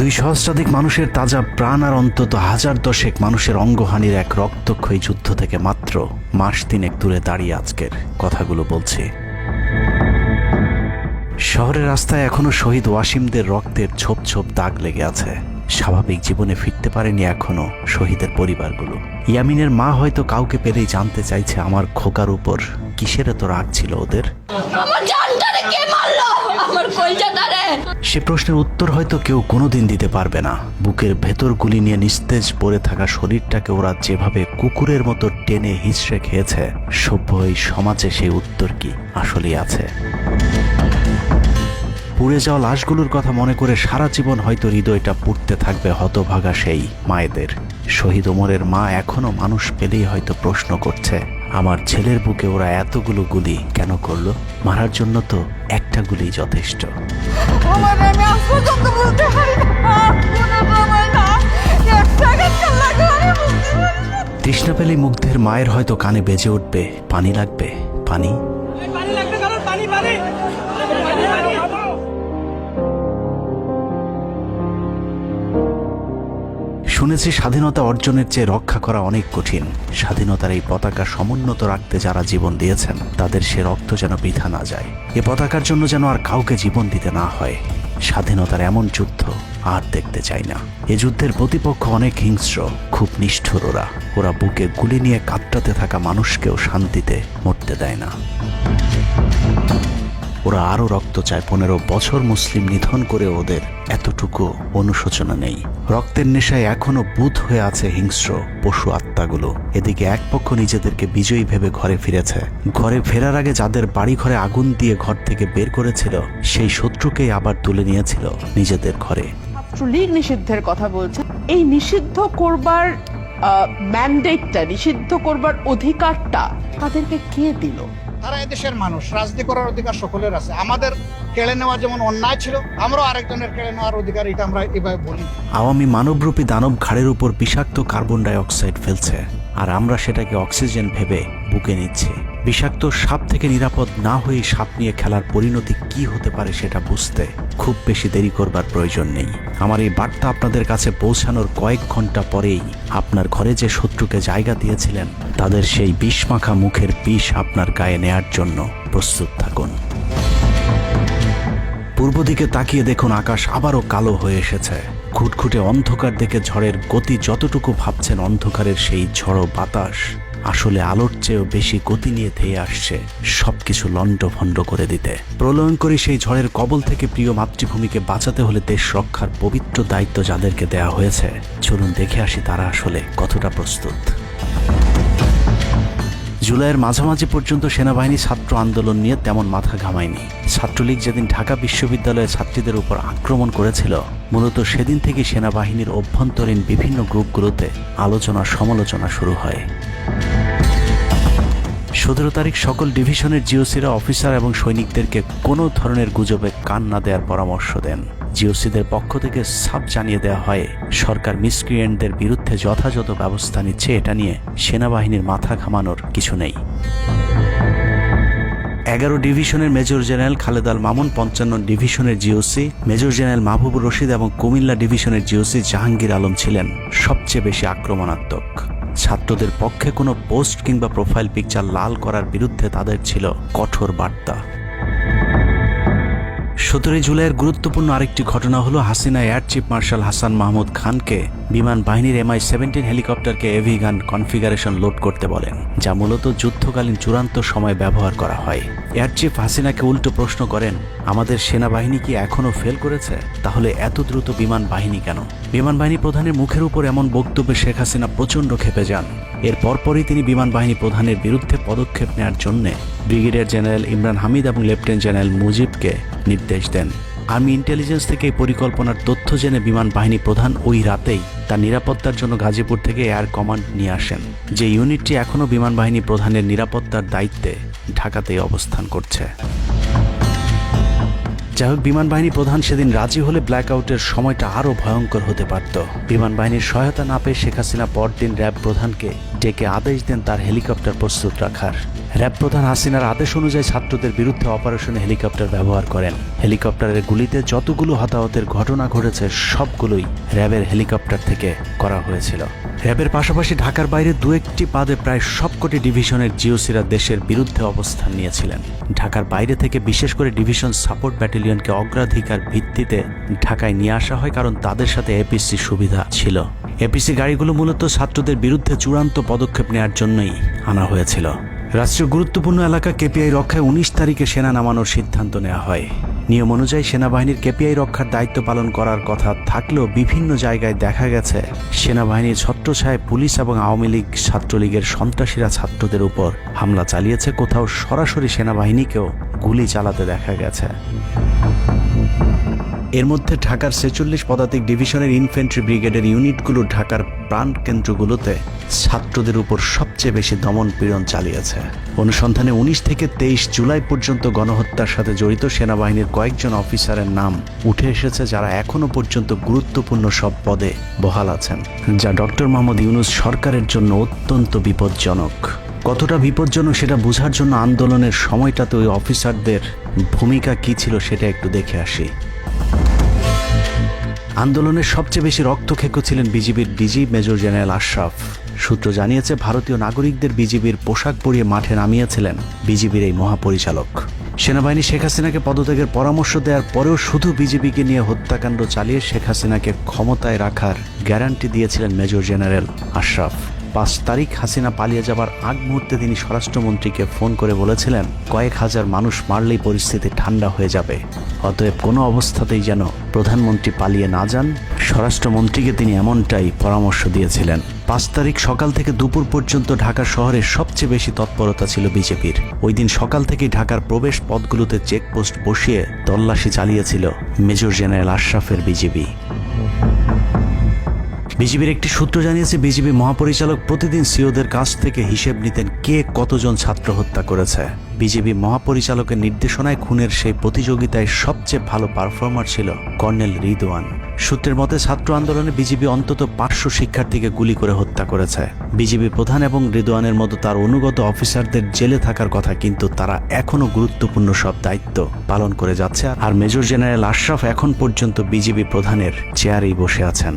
2 সহস্রাধিক মানুষের তাজা প্রাণ আর অন্তত 1010 মানুষের অঙ্গহানির এক রক্তক্ষয়ী যুদ্ধ থেকে মাত্র মাস 3 দূরে দাঁড়িয়ে আজকের কথাগুলো বলছি। শহরের রাস্তায় এখনো শহীদ ওয়াসিমদের রক্তের ছোপ ছোপ দাগ লেগে আছে। স্বাভাবিক জীবনে ফিরতে পারেনি এখনো শহীদের পরিবারগুলো। ইয়ামিনের মা হয়তো কাউকে পেলেই জানতে চাইছে আমার খোকার উপর কিসের এত রাগ ছিল ওদের। সে প্রশ্নের উত্তর হয়তো কেউ কোনোদিন দিতে পারবে না। বুকের ভেতর গুলি নিয়ে নিস্তেজ পড়ে থাকা শরীরটাকে ওরা যেভাবে কুকুরের মতো টেনে হিঁচড়ে খেয়েছে, সভ্য এই সমাজে সেই উত্তর কি আসলেই আছে? পুড়ে যাওয়া লাশগুলোর কথা মনে করে সারা জীবন হয়তো হৃদয়টা পুড়তে থাকবে হতভাগা সেই মায়েদের। শহীদ ওমরের মা এখনো মানুষ পেলেই হয়তো প্রশ্ন করছে, আমার ছেলের বুকে ওরা এতগুলো গুলি কেন করলো? মারার জন্য তো একটা গুলি যথেষ্ট। তৃষ্ণা পেলে মুগ্ধের মায়ের হয়তো কানে বেজে উঠবে, পানি লাগবে, পানি। শুনেছি স্বাধীনতা অর্জনের চেয়ে রক্ষা করা অনেক কঠিন। স্বাধীনতার এই পতাকা সমুন্নত রাখতে যারা জীবন দিয়েছেন তাদের সে রক্ত যেন বৃথা না যায়। এ পতাকার জন্য যেন আর কাউকে জীবন দিতে না হয়। স্বাধীনতার এমন যুদ্ধ আর দেখতে চাই না। এ যুদ্ধের প্রতিপক্ষ অনেক হিংস্র, খুব নিষ্ঠুর। ওরা বুকে গুলি নিয়ে কাতরাতে থাকা মানুষকেও শান্তিতে মরতে দেয় না। ওরা আরো রক্ত চায়। 15 বছর মুসলিম নিধন করে ওদের এতটুকু অনুশোচনা নেই। রক্তের নেশায় এখনো বুঁদ হয়ে আছে হিংস্র পশু আত্মাগুলো। এদিকে এক পক্ষ নিজেদেরকে বিজয়ী ভেবে ঘরে ফিরেছে। ঘরে ফেরার আগে যাদের বাড়ি ঘরে আগুন দিয়ে ঘর থেকে বের করেছিল, সেই শত্রুকেই আবার তুলে নিয়েছিল নিজেদের ঘরে। ছাত্রলীগ নিষিদ্ধের কথা বলছে। এই নিষিদ্ধ করবার ম্যান্ডেটটা, নিষিদ্ধ করবার অধিকারটা তাদেরকে কে দিল? তারা এদেশের মানুষ, রাজনীতি করার অধিকার সকলের আছে। আমাদের কেড়ে নেওয়া যেমন অন্যায় ছিল, আমরাও আরেকজনের কেড়ে নেওয়ার অধিকার, এটা আমরা এভাবে বলি। আওয়ামী মানবরূপী দানব ঘাড়ের উপর বিষাক্ত কার্বন ডাই অক্সাইড ফেলছে, আর আমরা সেটাকে অক্সিজেন ভেবে বুকে নিচ্ছি। বিষাক্ত সাপ থেকে নিরাপদ না হয়ে সাপ নিয়ে খেলার পরিণতি কি হতে পারে সেটা বুঝতে খুব বেশি দেরি করবার প্রয়োজন নেই। আমার এই বার্তা আপনাদের কাছে পৌঁছানোর কয়েক ঘন্টা পরেই আপনার ঘরে যে শত্রুকে জায়গা দিয়েছিলেন তাদের সেই বিষমাখা মুখের বিষ আপনার গায়ে নেয়ার জন্য প্রস্তুত থাকুন। পূর্ব দিকে তাকিয়ে দেখুন, আকাশ আবারও কালো হয়ে এসেছে। ঘুটঘুটে অন্ধকার দেখে ঝড়ের গতি যতটুকু ভাবছেন অন্ধকারের সেই ঝড়ো বাতাস আসলে আলোর চেয়েও বেশি গতি নিয়ে ধেয়ে আসছে সবকিছু লণ্ডভণ্ড করে দিতে। প্রলয়ঙ্করী সেই ঝড়ের কবল থেকে প্রিয় মাতৃভূমিকে বাঁচাতে হলে দেশ রক্ষার পবিত্র দায়িত্ব যাদেরকে দেয়া হয়েছে, চলুন দেখে আসি তারা আসলে কতটা প্রস্তুত। জুলাইয়ের মাঝামাঝি পর্যন্ত সেনাবাহিনী ছাত্র আন্দোলন নিয়ে তেমন মাথা ঘামায়নি। ছাত্রলীগ যেদিন ঢাকা বিশ্ববিদ্যালয়ের ছাত্রীদের উপর আক্রমণ করেছিল, মূলত সেদিন থেকে সেনাবাহিনীর অভ্যন্তরীণ বিভিন্ন গ্রুপগুলোতে আলোচনা সমালোচনা শুরু হয়। 17 তারিখ সকল ডিভিশনের জিওসিরা অফিসার এবং সৈনিকদেরকে কোনো ধরনের গুজবে কান না দেওয়ার পরামর্শ দেন। জিওসিদের পক্ষ থেকে সাফ জানিয়ে দেওয়া হয়, সরকার মিসক্রিয়েন্টদের বিরুদ্ধে যথাযথ ব্যবস্থা নিচ্ছে, এটা নিয়ে সেনাবাহিনীর মাথা ঘামানোর কিছু নেই। 11 ডিভিশনের মেজর জেনারেল খালেদ আল মামুন, 55 ডিভিশনের GOC major general Mahbubur Rashid এবং কুমিল্লা ডিভিশনের জিওসি জাহাঙ্গীর আলম ছিলেন সবচেয়ে বেশি আক্রমণাত্মক। ছাত্রদের পক্ষে কোনো পোস্ট কিংবা প্রোফাইল পিকচার লাল করার বিরুদ্ধে তাদের ছিল কঠোর বার্তা। 17 জুলাইয়ের গুরুত্বপূর্ণ আরেকটি ঘটনা হলো, Hasina air chief marshal Hasan Mahmud খানকে বিমান বাহিনীর MI-17 হেলিকপ্টারকে এভি গান কনফিগারেশন লোড করতে বলেন, যা মূলত যুদ্ধকালীন চূড়ান্ত সময় ব্যবহার করা হয়। এয়ার চিফ হাসিনাকে উল্টো প্রশ্ন করেন, আমাদের সেনাবাহিনী কি এখনও ফেল করেছে? তাহলে এত দ্রুত বিমান বাহিনী কেন? বিমান বাহিনী প্রধানের মুখের উপর এমন বক্তব্যে শেখ হাসিনা প্রচণ্ড ক্ষেপে যান। এর পরপরই তিনি বিমান বাহিনী প্রধানের বিরুদ্ধে পদক্ষেপ নেওয়ার জন্য ব্রিগেডিয়ার জেনারেল ইমরান হামিদ এবং লেফটেন্যান্ট জেনারেল মুজিবকে নির্দেশ দেন। আর্মি ইন্টেলিজেন্স থেকে এই পরিকল্পনার তথ্য জেনে বিমান বাহিনী প্রধান ওই রাতেই তার নিরাপত্তার জন্য গাজীপুর থেকে এয়ার কমান্ড নিয়ে আসেন, যে ইউনিটটি এখনও বিমান বাহিনী প্রধানের নিরাপত্তার দায়িত্বে ঢাকাতেই অবস্থান করছে। যাই হোক, বিমান বাহিনী প্রধান সেদিন রাজি হলে ব্ল্যাকআউটের সময়টা আরও ভয়ঙ্কর হতে পারত। বিমান বাহিনীর সহায়তা না পেয়ে শেখ হাসিনা পরদিন র্যাব প্রধানকে ডেকে আদেশ দেন তার হেলিকপ্টার প্রস্তুত রাখার। র্যাব প্রধান হাসিনার আদেশ অনুযায়ী ছাত্রদের বিরুদ্ধে অপারেশনে হেলিকপ্টার ব্যবহার করেন। হেলিকপ্টারের গুলিতে যতগুলো হতাহতের ঘটনা ঘটেছে সবগুলোই র্যাবের হেলিকপ্টার থেকে করা হয়েছিল। র্যাবের পাশাপাশি ঢাকার বাইরে দু একটি বাদে প্রায় সবকটি ডিভিশনের জিওসিরা দেশের বিরুদ্ধে অবস্থান নিয়েছিলেন। ঢাকার বাইরে থেকে বিশেষ করে ডিভিশন সাপোর্ট ব্যাটালিয়নকে অগ্রাধিকার ভিত্তিতে ঢাকায় নিয়ে আসা হয়, কারণ তাদের সাথে এপিসি সুবিধা ছিল। এপিসি গাড়িগুলো মূলত ছাত্রদের বিরুদ্ধে চূড়ান্ত পদক্ষেপ নেওয়ার জন্যই আনা হয়েছিল। রাষ্ট্রীয় গুরুত্বপূর্ণ এলাকা কেপিআই রক্ষায় 19 তারিখে সেনা নামানোর সিদ্ধান্ত নেওয়া হয়। নিয়ম অনুযায়ী সেনাবাহিনীর কেপিআই রক্ষার দায়িত্ব পালন করার কথা থাকলেও বিভিন্ন জায়গায় দেখা গেছে সেনাবাহিনীর ছত্রছায়ায় পুলিশ এবং আওয়ামী লীগ ছাত্রলীগের সন্ত্রাসীরা ছাত্রদের উপর হামলা চালিয়েছে। কোথাও সরাসরি সেনাবাহিনীকেও গুলি চালাতে দেখা গেছে। এর মধ্যে ঢাকার 46 পদাতিক ডিভিশনের ইনফ্যান্ট্রি ব্রিগেডের ইউনিটগুলো ঢাকার প্রাণ কেন্দ্রগুলোতে ছাত্রদের উপর সবচেয়ে বেশি দমন পীড়ন চালিয়েছে। অনুসন্ধানে 19 থেকে 23 জুলাই পর্যন্ত গণহত্যার সাথে জড়িত সেনাবাহিনীর কয়েকজন অফিসারের নাম উঠে এসেছে, যারা এখনো পর্যন্ত গুরুত্বপূর্ণ সব পদে বহাল আছেন, যা ডক্টর মোহাম্মদ ইউনূস সরকারের জন্য অত্যন্ত বিপজ্জনক। কতটা বিপজ্জনক সেটা বোঝার জন্য আন্দোলনের সময়টাতে ওই অফিসারদের ভূমিকা কী ছিল সেটা একটু দেখে আসি। আন্দোলনের সবচেয়ে বেশি রক্তক্ষেকো ছিলেন বিজিবির ডিজি মেজর জেনারেল আশরাফ। সূত্র জানিয়েছে ভারতীয় নাগরিকদের বিজিবির পোশাক পরিয়ে মাঠে নামিয়েছিলেন বিজিবির এই মহাপরিচালক। সেনাবাহিনী শেখ হাসিনাকে পদত্যাগের পরামর্শ দেওয়ার পরেও শুধু বিজিবিকে নিয়ে হত্যাকাণ্ড চালিয়ে শেখ হাসিনাকে ক্ষমতায় রাখার গ্যারান্টি দিয়েছিলেন মেজর জেনারেল আশরাফ। 5 তারিখ হাসিনা পালিয়ে যাবার আগ মুহূর্তে তিনি স্বরাষ্ট্রমন্ত্রীকে ফোন করে বলেছিলেন কয়েক হাজার মানুষ মারলেই পরিস্থিতি ঠান্ডা হয়ে যাবে, অতএব কোনো অবস্থাতেই যেন প্রধানমন্ত্রী পালিয়ে না যান। স্বরাষ্ট্রমন্ত্রীকে তিনি এমনটাই পরামর্শ দিয়েছিলেন। 5 তারিখ সকাল থেকে দুপুর পর্যন্ত ঢাকা শহরে সবচেয়ে বেশি তৎপরতা ছিল বিজেপির। ওই দিন সকাল থেকেই ঢাকার প্রবেশ পথগুলোতে চেকপোস্ট বসিয়ে তল্লাশি চালিয়েছিল মেজর জেনারেল আশরাফের বিজিবি। বিজিবির একটি সূত্র জানিয়েছে বিজিবি মহাপরিচালক প্রতিদিন সিওদের কাছ থেকে হিসেব নিতেন কে কতজন ছাত্র হত্যা করেছে। বিজিবি মহাপরিচালকের নির্দেশনায় খুনের সেই প্রতিযোগিতায় সবচেয়ে ভালো পারফর্মার ছিল কর্নেল রিদওয়ান। সূত্রের মতে ছাত্র আন্দোলনে বিজিবি অন্তত 500 শিক্ষার্থীকে গুলি করে হত্যা করেছে। বিজিবি প্রধান এবং রিদওয়ানের মতো তার অনুগত অফিসারদের জেলে থাকার কথা, কিন্তু তারা এখনো গুরুত্বপূর্ণ সব দায়িত্ব পালন করে যাচ্ছে। আর মেজর জেনারেল আশরাফ এখন পর্যন্ত বিজিবি প্রধানের চেয়ারেই বসে আছেন।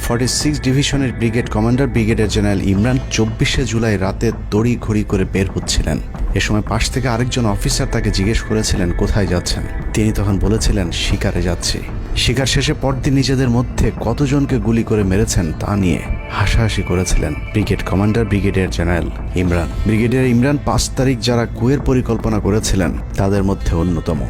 46 ডিভিশনের brigade commander brigadier general Imran 24শে জুলাই রাতে তড়িঘড়ি করে বের হচ্ছিলেন। এ সময় পাশ থেকে আরেকজন অফিসার তাকে জিজ্ঞেস করেছিলেন কোথায় যাচ্ছেন। তিনি তখন বলেছিলেন শিকারে যাচ্ছি। শিকার শেষে পরদিন নিজেদের মধ্যে কতজনকে গুলি করে মেরেছেন তা নিয়ে হাসাহাসি করেছিলেন brigade commander brigadier general Imran. Brigadier Imran 5 তারিখ যারা কুয়ের পরিকল্পনা করেছিলেন তাদের মধ্যে অন্যতম।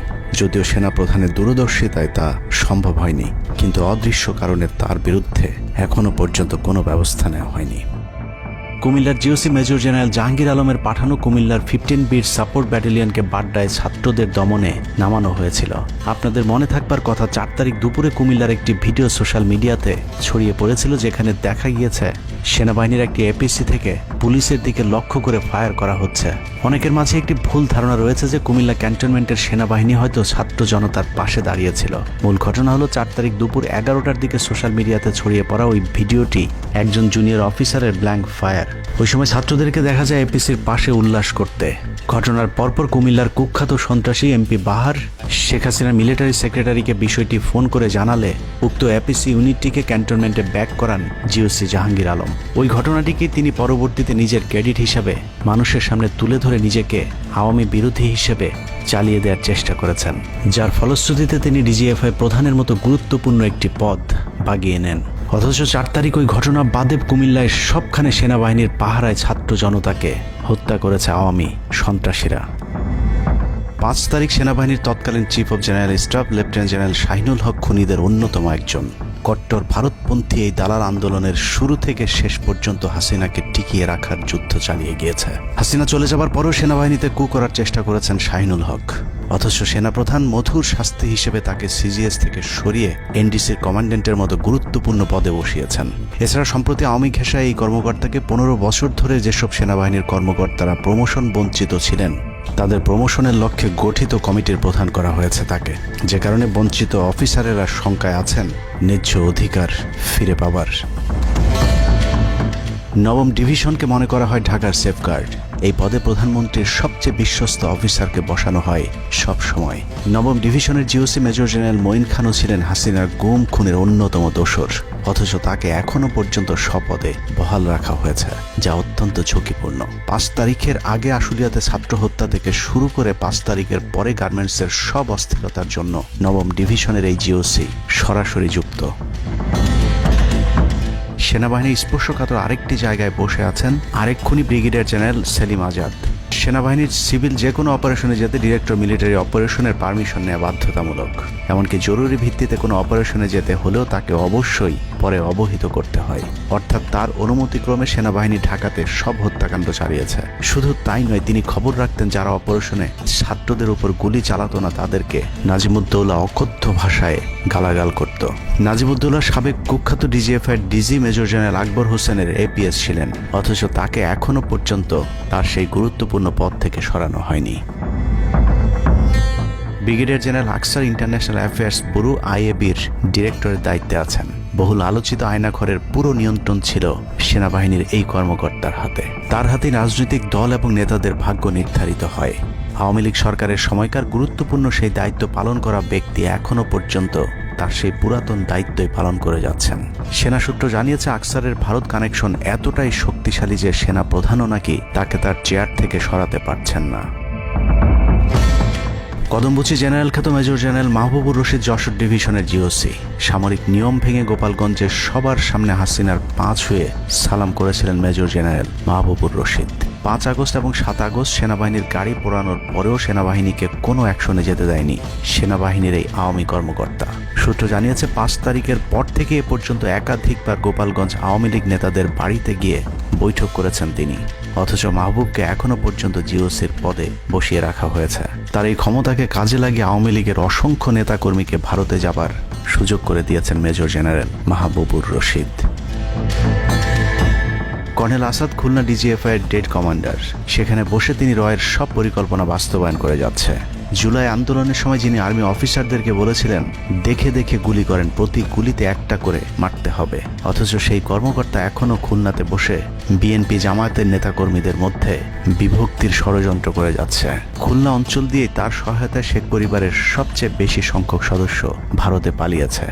যদিও সেনা প্রধানের দূরদর্শিতায় তা সম্ভব হয়নি, কিন্তু অদৃশ্য কারণে তার বিরুদ্ধে এখনো পর্যন্ত কোনো ব্যবস্থা নেওয়া হয়নি। কুমিল্লার জিওসি মেজর জেনারেল জাহাঙ্গীর আলমের পাঠানো কুমিল্লার 15 বিট সাপোর্ট ব্যাটালিয়নকে বাড্ডায় ছাত্রদের দমনে নামানো হয়েছিল। আপনাদের মনে থাকবার কথা 4 তারিখ দুপুরে কুমিল্লার একটি ভিডিও সোশ্যাল মিডিয়াতে ছড়িয়ে পড়েছিল, যেখানে দেখা গিয়েছে সেনাবাহিনীর একটি এপিসি থেকে পুলিশের দিকে লক্ষ্য করে ফায়ার করা হচ্ছে। অনেকের মাঝে একটি ভুল ধারণা রয়েছে যে কুমিল্লা ক্যান্টনমেন্টের সেনাবাহিনী হয়তো ছাত্র জনতার পাশে দাঁড়িয়েছিল। মূল ঘটনা হলো 4 তারিখ দুপুর 11টার দিকে সোশ্যাল মিডিয়াতে ছড়িয়ে পড়া ওই ভিডিওটি একজন জুনিয়র অফিসারের ব্ল্যাঙ্ক ফায়ার। ওই সময় ছাত্রদেরকে দেখা যায় এপিসির পাশে উল্লাস করতে। ঘটনার পরপর কুমিল্লার কুখ্যাত সন্ত্রাসী এমপি বাহার শেখ হাসিনার মিলিটারি সেক্রেটারিকে বিষয়টি ফোন করে জানালে উক্ত এপিসি ইউনিটটিকে ক্যান্টনমেন্টে ব্যাক করান জিওসি জাহাঙ্গীর আলম। ওই ঘটনাটিকে তিনি পরবর্তীতে নিজের ক্রেডিট হিসাবে মানুষের সামনে তুলে ধরে নিজেকে আওয়ামী বিরোধী হিসেবে চালিয়ে দেওয়ার চেষ্টা করেছেন, যার ফলশ্রুতিতে তিনি ডিজিএফআই প্রধানের মতো গুরুত্বপূর্ণ একটি পদ বাগিয়ে নেন। অথচ 4 তারিখ ওই ঘটনা বাদে কুমিল্লায় সবখানে সেনাবাহিনীর পাহারায় ছাত্র জনতাকে হত্যা করেছে আওয়ামী সন্ত্রাসীরা। 5 তারিখ সেনাবাহিনীর তৎকালীন chief of general staff lieutenant general Shahinul Haque খুনিদের অন্যতম একজন। কট্টর ভারতপন্থী এই দালাল আন্দোলনের শুরু থেকে শেষ পর্যন্ত হাসিনাকে টিকিয়ে রাখার যুদ্ধ চালিয়ে গিয়েছে। হাসিনা চলে যাবার পরও সেনাবাহিনীতে কু করার চেষ্টা করেছেন শাহিনুল হক। অথচ সেনাপ্রধান মধুর শাস্তি হিসেবে তাকে সিজিএস থেকে সরিয়ে এনডিসির কমান্ডেন্টের মতো গুরুত্বপূর্ণ পদে বসিয়েছেন। এছাড়া সম্প্রতি আওয়ামী ঘেঁষায় এই কর্মকর্তাকে 15 বছর ধরে যেসব সেনাবাহিনীর কর্মকর্তারা প্রমোশন বঞ্চিত ছিলেন তাদের প্রমোশনের লক্ষ্যে গঠিত কমিটির প্রধান করা হয়েছে তাকে, যে কারণে বঞ্চিত অফিসারেরা শঙ্কায় আছেন ন্যায্য অধিকার ফিরে পাবার। নবম ডিভিশনকে মনে করা হয় ঢাকার সেফগার্ড। এই পদে প্রধানমন্ত্রীর সবচেয়ে বিশ্বস্ত অফিসারকে বসানো হয় সব সময়। নবম ডিভিশনের জিওসি মেজর জেনারেল মঈন খানও ছিলেন হাসিনার গুম খুনের অন্যতম দোসর, অথচ তাকে এখনো পর্যন্ত স্বপদে বহাল রাখা হয়েছে, যা অত্যন্ত ঝুঁকিপূর্ণ। 5 তারিখের আগে আশুলিয়াতে ছাত্র হত্যা থেকে শুরু করে 5 তারিখের পরে গার্মেন্টসের সব অস্থিরতার জন্য নবম ডিভিশনের এই জিওসি সরাসরি যুক্ত। সেনাবাহিনীর স্পর্শকাতর আরেকটি জায়গায় বসে আছেন আরেক খুনি ব্রিগেডিয়ার জেনারেল সেলিম আজাদ। সেনাবাহিনীর সিভিল যে কোনো অপারেশনে যেতে ডিরেক্টর মিলিটারি অপারেশনের পারমিশন নেওয়া বাধ্যতামূলক। এমনকি জরুরি ভিত্তিতে কোনো অপারেশনে যেতে হলেও তাকে অবশ্যই পরে অবহিত করতে হয়, অর্থাৎ তার অনুমতিক্রমে সেনাবাহিনী ঢাকাতে সব হত্যাকাণ্ড চালিয়েছে। শুধু তাই নয়, তিনি খবর রাখতেন যারা অপারেশনে ছাত্রদের উপর গুলি চালাতো না তাদেরকে নাজিমুদ্দৌলা অকথ্য ভাষায় গালাগাল করত। নাজিমুদ্দৌলা সাবেক কুখ্যাত ডিজিএফআই ডিজি মেজর জেনারেল আকবর হোসেনের এপিএস ছিলেন, অথচ তাকে এখনো পর্যন্ত তার সেই গুরুত্বপূর্ণ পদ থেকে সরানো হয়নি। ব্রিগেডিয়ার জেনারেল আকসার ইন্টারন্যাশনাল অ্যাফেয়ার্স ব্যুরো আইএবির ডিরেক্টরের দায়িত্বে আছেন। বহুল আলোচিত আয়নাঘরের পুরো নিয়ন্ত্রণ ছিল সেনাবাহিনীর এই কর্মকর্তার হাতে। তার হাতেই রাজনৈতিক দল এবং নেতাদের ভাগ্য নির্ধারিত হয়। আওয়ামী লীগ সরকারের সময়কার গুরুত্বপূর্ণ সেই দায়িত্ব পালন করা ব্যক্তি এখনো পর্যন্ত তার সেই পুরাতন দায়িত্বই পালন করে যাচ্ছেন। সেনা সূত্র জানিয়েছে আকসারের ভারত কানেকশন এতটাই শক্তিশালী যে সেনা প্রধানও নাকি তাকে তার চেয়ার থেকে সরাতে পারছেন না। কদমবুচি জেনারেল খ্যাত মেজর জেনারেল মাহবুবুর রশিদ যশোর ডিভিশনের জিওসি সামরিক নিয়ম ভেঙে গোপালগঞ্জে সবার সামনে হাসিনার পা ছুঁয়ে সালাম করেছিলেন major general Mahbubur Rashid. 5 August এবং 7 আগস্ট সেনাবাহিনীর গাড়ি পোড়ানোর পরেও সেনাবাহিনীকে কোনো অ্যাকশনে যেতে দেয়নি সেনাবাহিনীর এই আওয়ামী কর্মকর্তা। সূত্র জানিয়েছে 5 তারিখের পর থেকে এ পর্যন্ত একাধিকবার গোপালগঞ্জ আওয়ামী লীগ নেতাদের বাড়িতে গিয়ে বৈঠক করেছেন তিনি, অথচ মাহবুবকে এখনো পর্যন্ত জিওসির পদে বসিয়ে রাখা হয়েছে। তার এই ক্ষমতাকে কাজে লাগিয়ে আওয়ামী লীগের অসংখ্য নেতাকর্মীকে ভারতে যাবার সুযোগ করে দিয়েছেন major general Mahbubur Rashid. Colonel Asad Khulna DGFI এর ডেড কমান্ডার। সেখানে বসে তিনি রয়ের সব পরিকল্পনা বাস্তবায়ন করে যাচ্ছে। জুলাই আন্দোলনের সময় যিনি আর্মি অফিসারদেরকে বলেছিলেন দেখে দেখে গুলি করেন, প্রতি গুলিতে একটা করে মারতে হবে, অথচ সেই কর্মকর্তা এখনো খুলনাতে বসে বিএনপি জামায়াতের নেতাকর্মীদের মধ্যে বিভক্তির ষড়যন্ত্র করে যাচ্ছে। খুলনা অঞ্চল দিয়ে তার সহায়তায় শেখ পরিবারের সবচেয়ে বেশি সংখ্যক সদস্য ভারতে পালিয়েছে।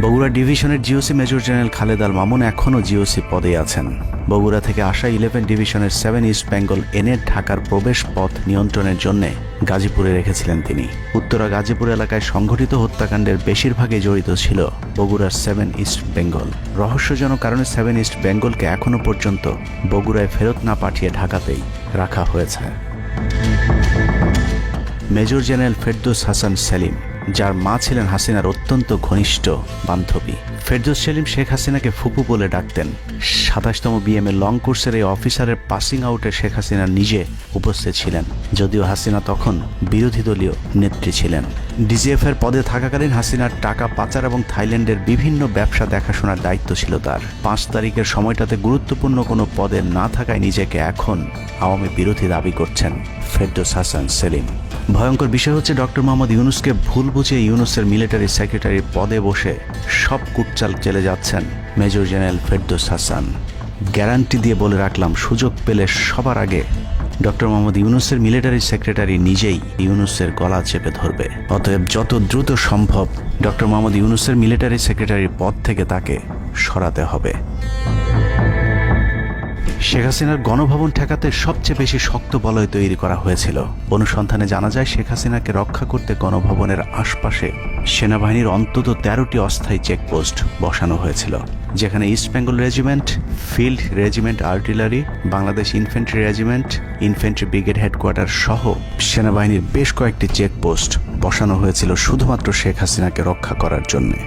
বগুড়া ডিভিশনের GOC major general Khaled Al Mamun এখনও জিওসি পদে আছেন। বগুড়া থেকে আসা 11 ডিভিশনের 7 ইস্ট বেঙ্গল এনে ঢাকার প্রবেশ পথ নিয়ন্ত্রণের জন্য গাজীপুরে রেখেছিলেন তিনি। উত্তরা গাজীপুর এলাকায় সংঘটিত হত্যাকাণ্ডের বেশিরভাগই জড়িত ছিল বগুড়ার 7 ইস্ট বেঙ্গল। রহস্যজনক কারণে 7 ইস্ট বেঙ্গলকে এখনো পর্যন্ত বগুড়ায় ফেরত না পাঠিয়ে ঢাকাতেই রাখা হয়েছে। মেজর জেনারেল ফেরদৌস হাসান সেলিম, যার মা ছিলেন হাসিনার অত্যন্ত ঘনিষ্ঠ বান্ধবী। ফেরদৌস সেলিম শেখ হাসিনাকে ফুপু বলে ডাকতেন। 27তম বিএমএ লং কোর্সের এই অফিসারের পাসিং আউটে শেখ হাসিনা নিজে উপস্থিত ছিলেন, যদিও হাসিনা তখন বিরোধী দলীয় নেত্রী ছিলেন। ডিজিএফের পদে থাকাকালীন হাসিনার টাকা পাচার এবং থাইল্যান্ডের বিভিন্ন ব্যবসা দেখাশোনার দায়িত্ব ছিল তার। 5 তারিখের সময়টাতে গুরুত্বপূর্ণ কোনো পদে না থাকায় নিজেকে এখন আওয়ামী বিরোধী দাবি করছেন ফেরদৌস হাসান সেলিম। ভয়ঙ্কর বিষয় হচ্ছে ডক্টর মোহাম্মদ ইউনূসকে ভুল বুঝিয়ে ইউনূসের মিলিটারি সেক্রেটারির পদে বসে সব কুটচাল চেলে যাচ্ছেন major general Ferdous Hasan. Guarantee দিয়ে বলে রাখলাম, সুযোগ পেলে সবার আগে ডক্টর মোহাম্মদ ইউনূসের মিলিটারি সেক্রেটারি নিজেই ইউনূসের গলা চেপে ধরবে। অতএব যত দ্রুত সম্ভব ডক্টর মোহাম্মদ ইউনূসের মিলিটারি সেক্রেটারির পদ থেকে তাকে সরাতে হবে। শেখ হাসিনার গণভবন ঠেকাতে সবচেয়ে বেশি শক্ত বলয় তৈরি করা হয়েছিল। অনুসন্ধানে জানা যায় শেখ হাসিনাকে রক্ষা করতে গণভবনের আশপাশে সেনাবাহিনীর অন্তত 13টি অস্থায়ী চেকপোস্ট বসানো হয়েছিল, যেখানে east Bengal regiment, field regiment artillery, Bangladesh infantry regiment, infantry brigade headquarter সহ সেনাবাহিনীর বেশ কয়েকটি চেকপোস্ট বসানো হয়েছিল শুধুমাত্র শেখ হাসিনাকে রক্ষা করার জন্যে।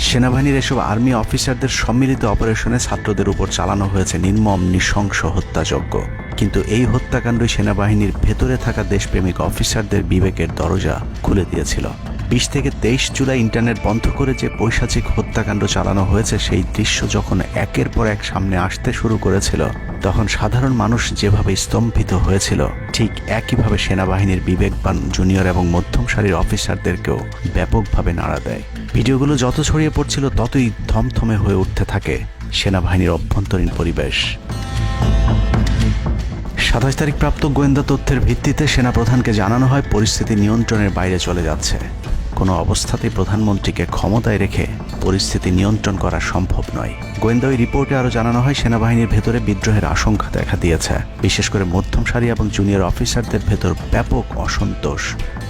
সেনাবাহিনীর এসব আর্মি অফিসারদের সম্মিলিত অপারেশনে ছাত্রদের উপর চালানো হয়েছে নির্মম নৃশংস হত্যাযজ্ঞ। কিন্তু এই হত্যাকাণ্ডই সেনাবাহিনীর ভেতরে থাকা দেশপ্রেমিক অফিসারদের বিবেকের দরজা খুলে দিয়েছিল। 20 থেকে 23 জুলাই ইন্টারনেট বন্ধ করে যে পৈশাচিক হত্যাকাণ্ড চালানো হয়েছে, সেই দৃশ্য যখন একের পর এক সামনে আসতে শুরু করেছিল, তখন সাধারণ মানুষ যেভাবে স্তম্ভিত হয়েছিল, ঠিক একইভাবে সেনাবাহিনীর বিবেকবান জুনিয়র এবং মধ্যম সারির অফিসারদেরকেও ব্যাপকভাবে নাড়া দেয়। ভিডিওগুলো যত ছড়িয়ে পড়ছিল ততই থমথমে হয়ে উঠতে থাকে সেনাবাহিনীর অভ্যন্তরীণ পরিবেশ। 27 তারিখ প্রাপ্ত গোয়েন্দা তথ্যের ভিত্তিতে সেনাপ্রধানকে জানানো হয় পরিস্থিতি নিয়ন্ত্রণের বাইরে চলে যাচ্ছে। কোনো অবস্থাতেই প্রধানমন্ত্রীকে ক্ষমতায় রেখে পরিস্থিতি নিয়ন্ত্রণ করা সম্ভব নয়। গোয়েন্দা ওই রিপোর্টে আরও জানানো হয় সেনাবাহিনীর ভেতরে বিদ্রোহের আশঙ্কা দেখা দিয়েছে। বিশেষ করে মধ্যম সারি এবং জুনিয়র অফিসারদের ভেতর ব্যাপক অসন্তোষ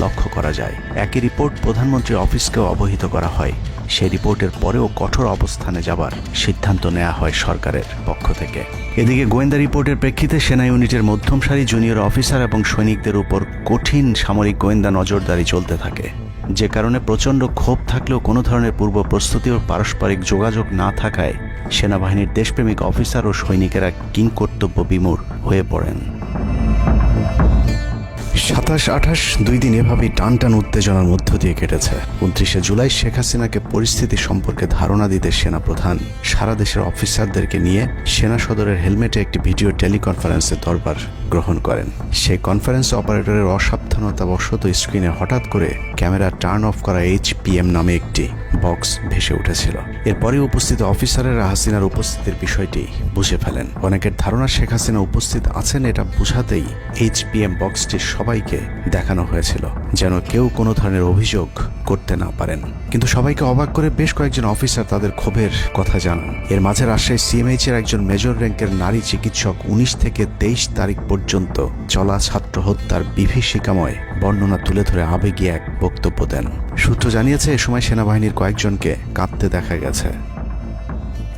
লক্ষ্য করা যায়। একই রিপোর্ট প্রধানমন্ত্রীর অফিসকেও অবহিত করা হয়। সেই রিপোর্টের পরেও কঠোর অবস্থানে যাবার সিদ্ধান্ত নেওয়া হয় সরকারের পক্ষ থেকে। এদিকে গোয়েন্দা রিপোর্টের প্রেক্ষিতে সেনা ইউনিটের মধ্যম সারি জুনিয়র অফিসার এবং সৈনিকদের উপর কঠিন সামরিক গোয়েন্দা নজরদারি চলতে থাকে, যে কারণে প্রচণ্ড ক্ষোভ থাকলেও কোনো ধরনের পূর্ব প্রস্তুতি ও পারস্পরিক যোগাযোগ না থাকায় সেনাবাহিনীর দেশপ্রেমিক অফিসার ও সৈনিকেরা কিংকর্তব্য বিমূঢ় হয়ে পড়েন। 27-28 দুই দিন এভাবেই টান উত্তেজনার মধ্য দিয়ে কেটেছে। 29শে জুলাই শেখ হাসিনাকে পরিস্থিতি সম্পর্কে ধারণা দিতে সেনাপ্রধান সারা দেশের অফিসারদেরকে নিয়ে সেনা সদরের হেলমেটে একটি ভিডিও টেলিকনফারেন্সে দরবার গ্রহণ করেন। সেই কনফারেন্সে অপারেটরের অসাবধানতাবশত স্ক্রিনে হঠাৎ করে ক্যামেরা টার্ন অফ করা HPM নামে একটি বক্স ভেসে উঠেছিল। এরপরে উপস্থিত অফিসারেরা হাসিনার উপস্থিতির বিষয়টি বুঝে ফেলেন। অনেকের ধারণা শেখ হাসিনা উপস্থিত আছেন এটা বোঝাতেই HPM বক্সটি সবাইকে দেখানো হয়েছিল, যেন কেউ কোনো ধরনের অভিযোগ করতে না পারেন। কিন্তু সবাইকে অবাক করে বেশ কয়েকজন অফিসার তাদের ক্ষোভের কথা জানান। এর মাঝে রাজশাহী CMH এর একজন মেজর র্যাঙ্কের নারী চিকিৎসক 19 থেকে 23 তারিখ পর্যন্ত চলা ছাত্র হত্যার বিভীষিকাময় বর্ণনা তুলে ধরে আবেগী এক বক্তব্য দেন। সূত্র জানিয়েছে এ সময় সেনাবাহিনীর কয়েকজনকে কাঁদতে দেখা গেছে।